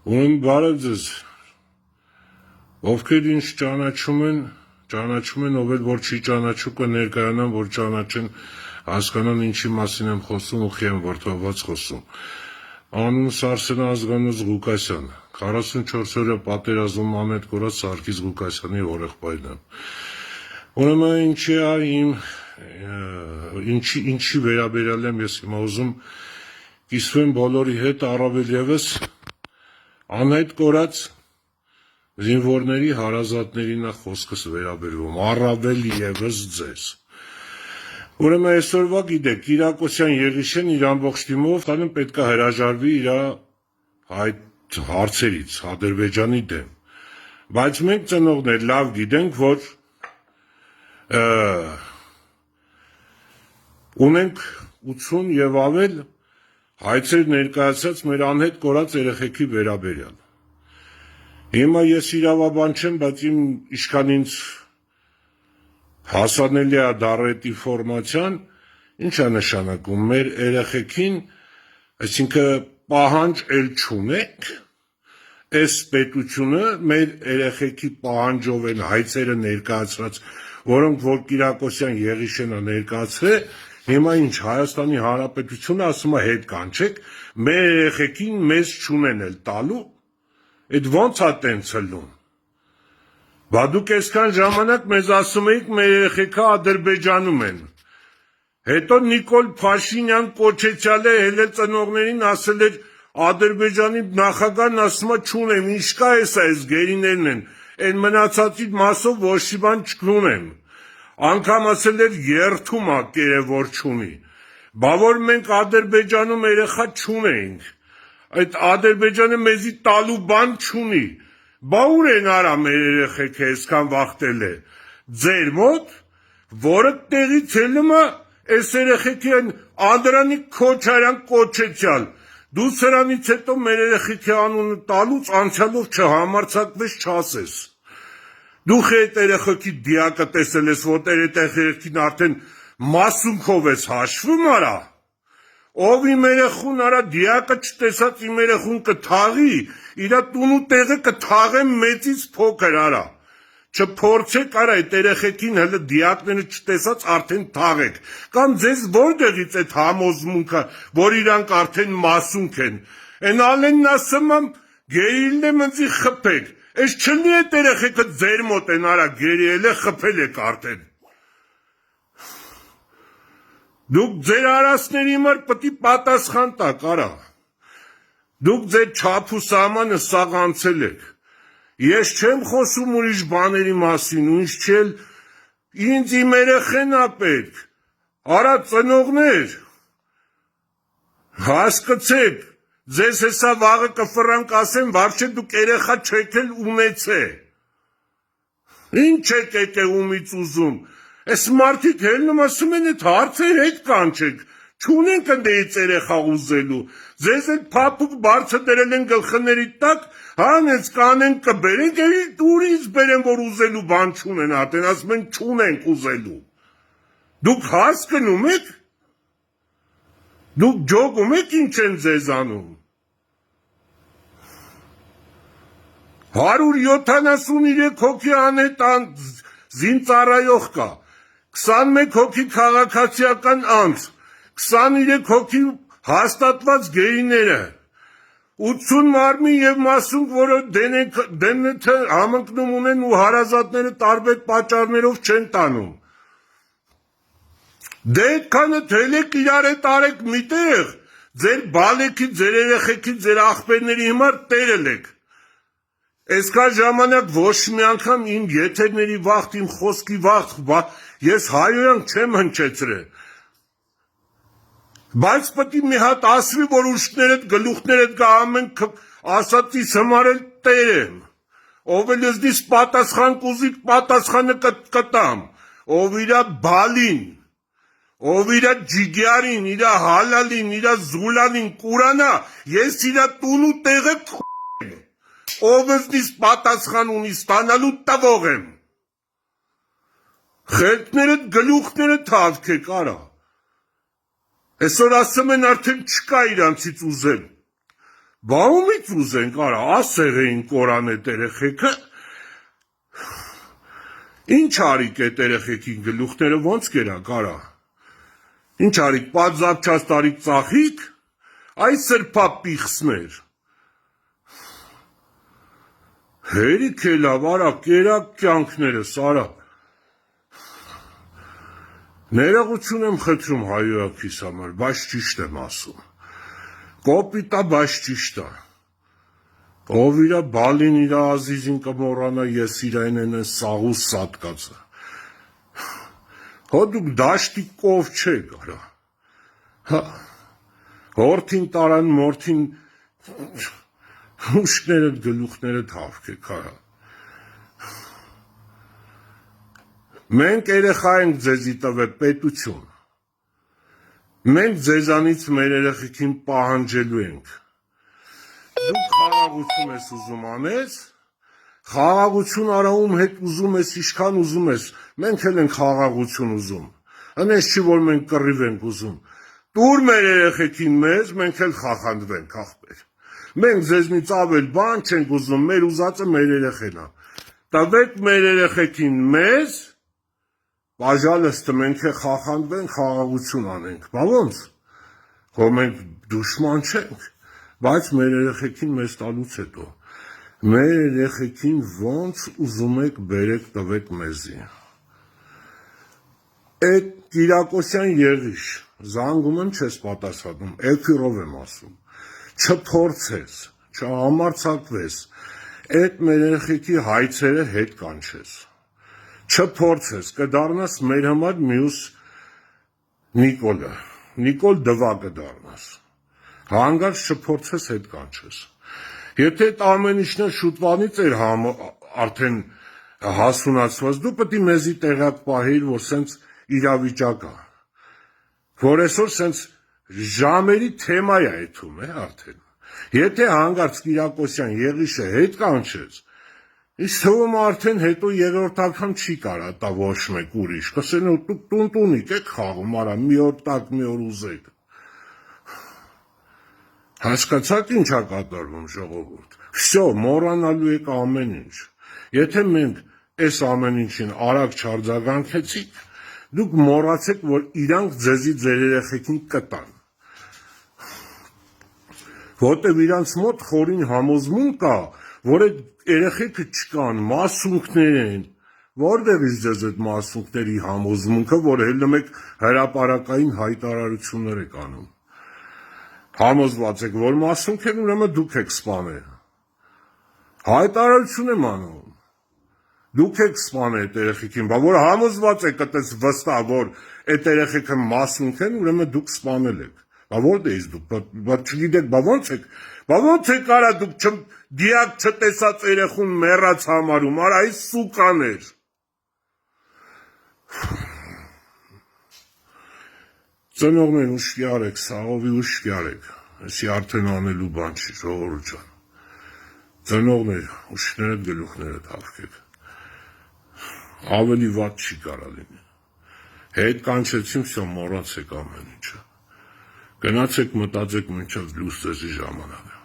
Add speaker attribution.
Speaker 1: Ուրեմն բարև ձեզ, ովքեր ինձ ճանաչում են, ով էլ որ չի ճանաչում կներկայանան, որ ճանաչեն, հասկանան ինչի մասին եմ խոսում ու խի եմ վրդովված խոսում։ Անունս Արսեն Ազգանոց Ղուկասյան, 44 օրյա պատերազմում անհետ կորած Սարգիս Ղուկասյանի հորեղբայրն եմ։ Ուրեմն ինչի վերաբերյալ եմ ես հիմա ուզում կիսվեմ բոլորի հետ, առավել ևս անհետ կորած զինվորների հարազատներին է խոսքս վերաբերվում, առավել ևս ձեզ։ Ուրեմն այսօրվա գիտեք, Կիրակոսյան Եղիշեն իր ամբողջ թիմով պետք է հրաժարվի իր այդ հարցերից Ադրբեջանի դեմ։ Բայց մենք ծնողներ լավ գիտենք, որ ունենք 80 եւ ավել հայցեր ներկայացած մեր անհետ կորած երեխեքի վերաբերյալ։ Հիմա ես իրավաբան չեմ, բայց ինչքան ինձ հասանելի է դառետ ինֆորմացիան, ինչ է նշանակում մեր երեխեքին, այսինքն պահանջ էլ չունենք, այս պետությունը մեր երեխեքի պահանջով են հայցերը ներկայացրած, որոնք որ Կիրակոսյան Եղիշենը ներկայացրել, հիմա ինչ Հայաստանի Հանրապետությունը ասում է հետ կանչեք, մեր երեխեքին մեզ չունեն էլ տալու, այդ ոնց է տենց ելնում։ Բա դուք այսքան ժամանակ մեզ ասում էիք մեր երեխեքը Ադրբեջանում են։ Հետո Նիկոլ Փաշինյան կոչեցյալը հելել ծնողներին ասել էր Ադրբեջանի նախագահն ասում է չունեմ, ինչ կա այս գերիներն են, այն մնացածի մասով ոչ մի բան չունեմ։ Անգամ ասել էր երթում է կերը որ չունի։ Բա որ մենք Ադրբեջանում երեխա չունենք, այդ Ադրբեջանը մեզի տալու բան չունի։ Բա ուր են արա մեր երեխեքը այսքան վախտել է։ Ձեր մոտ, որը տեղից ելնում է այս երեխեքի Անդրանիկ Քոչարյան կոչեցյալ։ Դու սրանից հետո մեր երեխեքի անունը տալուց անցյալով չհամարձակվես չասես։ Դու այդ երեխեքի դիակը տեսել ես, որտեղ այդ երեխին արդեն մասունքով ես հաշվում արա։ Ով իմ երեխուն արա դիակը չտեսած իմ երեխուն կթաղի, իրա տունու տեղը կթաղեմ մեծից փոքր արա։ Չփորձեք արա այդ երեխեքին հələ դիակները չտեսած արդեն թաղեք։ Կամ ձեզ որտեղից այդ համոզմունքը, որ իրանք արդեն մասունք են։ Այն ալենն ասում եմ գերիլն եմ ընձի խփեք։ Այս չլի այդ երեխեքը ձեր մոտ են արա գերիել է խփել եք արդեն։ Դուք ձեր արասների համար պետք է պատասխան տաք արա։ Դուք ձեր չափ ու սահմանը սաղ անցել եք։ Ես չեմ խոսում ուրիշ բաների մասին, ինչ չել ինձ իմ երեխեն ա պետք։ Արա ծնողներ, հասկացեք, ձեզ հեսա վաղը կֆրանք ասեմ, վարչե դուք երեխա չեք էլ ունեցե։ Ինչ եք եկե ումից ուզում։ Այս մարդիկ հելնում ասում են այդ հարցեր հետ կանչեք, չունենք ընդեից երեխա ուզելու, ձեզ այդ փափուկ բարձը դրել են գլխների տակ, հանեց կանեն կբերենք, ուրից բերեն, որ ուզելու բան չունեն, ատեն ասում են չունենք ուզելու։ Դուք հասկանում եք, դուք ջոգում եք ինչ են ձեզ անում։ 173 հոգի անհետ զինծառայող կա, 21 հոգի քաղաքացիական անձ, 23 հոգի հաստատված գերիները, 80 մարմին եւ մասունք, որը դեմնեթը համընկնում ունեն ու հարազատները տարբեր պատճառներով չեն տանում։ Դե այդքանը թելեք իրար հետ արեք միտեղ, ձեր բալեքի, ձեր երեխեքի, ձեր աղբերների համար տերել եք։ Այսքան ժամանակ ոչ մի անգամ իմ եթերների վաղտ, իմ խոսքի վաղտ, ես հայոյանք չեմ հնչեցրել։ Բայց պետք է մի հատ ասվի, որ ուշքներդ, գլուխներդ գա ամեն ասածիս համար էլ տերեմ։ Ով էլ ըզդիս պատասխան կուզիկ, պատասխանը կտամ։ Ով իրա բալին, ով իրա ջիգյարին, իրա հալալին, իրա զուլանին կուրանա, ես իրա տունու տեղը ով ըզդիս պատասխան ունի ստանալու տվող եմ։ Խելքներդ գլուխներդ հավքեք արա։ Այսօր ասում են արդեն չկա իրանցից ուզել։ Բա ումից ուզենք, արա, ասեղ էին կորան էտ երեխեքը, ինչ արիք էտ երեխեքին գլուխները ոնց կերակ, արա, ինչ արիք, պատզապչաց տարիք ծախիք, այս սրպա պիխսներ, հերիք է լավ, արա, կերակ կյանքներս, արա, ներողություն եմ խնդրում հայրաքիս համար, բայց ճիշտ եմ ասում, կոպիտա, բայց ճիշտ է, ով իրա բալին իրա ազիզին կմոռանա, ես իրային են սաղուս սատկացը, հո դուք դաշտի կով չեք, արա, հորդին տարան, մորդին, ուշներդ գլուխներդ հավքեք, արա, մենք երեխա ենք ձեզի տվել պետություն, մենք ձեզանից մեր երեխեքին պահանջելու ենք, դուք խաղաղություն ես ուզում անես, խաղաղություն արա ում հետ ուզում ես, իշքան ուզում ես, մենք էլ ենք խաղաղություն ուզում, ընես չի, որ մենք կռիվ ենք ուզում, տուր մեր երեխեքին մեզ, մենք էլ խախանդվենք, ախպեր, մենք ձեզնից ավել բան չենք ուզում, մեր ուզածը մեր երեխեն է, տվեք մեր երեխեքին մեզ, բաժալստը մենք է խախանդվենք, խաղաղություն անենք, բա ոնց, հո մենք դուշման չենք, բայց մեր երեխեքին մեզ տալուց հետո, մեր երեխեքին ոնց ուզում եք բերեք տվեք մեզի, այդ Կիրակոսյան Եղիշ, զանգում եմ չես պատասխանում, էքիրով եմ ասում, չփորձես, չհամարձակվես, այդ մեր երեխեքի հայցերը հետ կանչես, չփորձես, կդառնաս մեր համար մյուս Նիկոլը, Նիկոլ դվա կդառնաս, հանգարց չփորձես հետ կանչես, եթե այդ ամեն ինչն շուտվանից էր արդեն հասունացված, դու պետք է մեզի տեղակ պահեիր, որ սենց իրավիճակ է, որ այսօր սենց ժամերի թեմա է այդում է արդեն, եթե հանգարց Կիրակոսյան Եղիշը հետ կանչես, իսկ թվում արդեն հետո երրորդ անգամ չի կարա տա ոչ մեկ ուրիշ, կսեն ու դուք տունտունիկ եք խաղում, արա, մի օր տակ, մի օր ուզեք, հասկացաք ինչ է կատարվում ժողովուրդ, վсё, մոռանալու եք ամեն ինչ, եթե մենք այս ամեն ինչին արագ չարձագանքեցիք, դուք մոռացեք, որ իրանք ձեզի ձեր երեխեքին կտան, որտև իրանց մոտ խորին համոզմունք կա, որ այդ երեխեքը չկան, մասունքներ են, որտեղից ձեզ այդ մասունքների համոզմունքը, որ հելնում եք հրապարակային հայտարարություններ եք անում, համոզված եք, որ մասունք են, ուրեմն դուք եք սպանել, հայտարարություն եմ անում, դուք եք սպանել այդ երեխեքին, բա որ համոզված եք այդպես վստահ, որ այդ երեխեքը մասունք են, ուրեմն դուք սպանել եք, բա որտեղից դուք, բա չգիտեք, բա ոնց եք արա դուք դիակ չտեսած երեխուն մեռած համարում, արա այս սուկաներ, ծնողներ ուշքի արեք, սաղովի ուշքի արեք, այսի արդեն անելու բան չի, ժողովուրդ ջան, ծնողներ ուշքներդ գլուխներդ հավքեք, ավելի վատ չի կարա լինի, հետ կանչեցին, վсё, մոռացեք ամեն ինչը, գնացեք մտածեք մինչև լույս ձեզի ժամանակ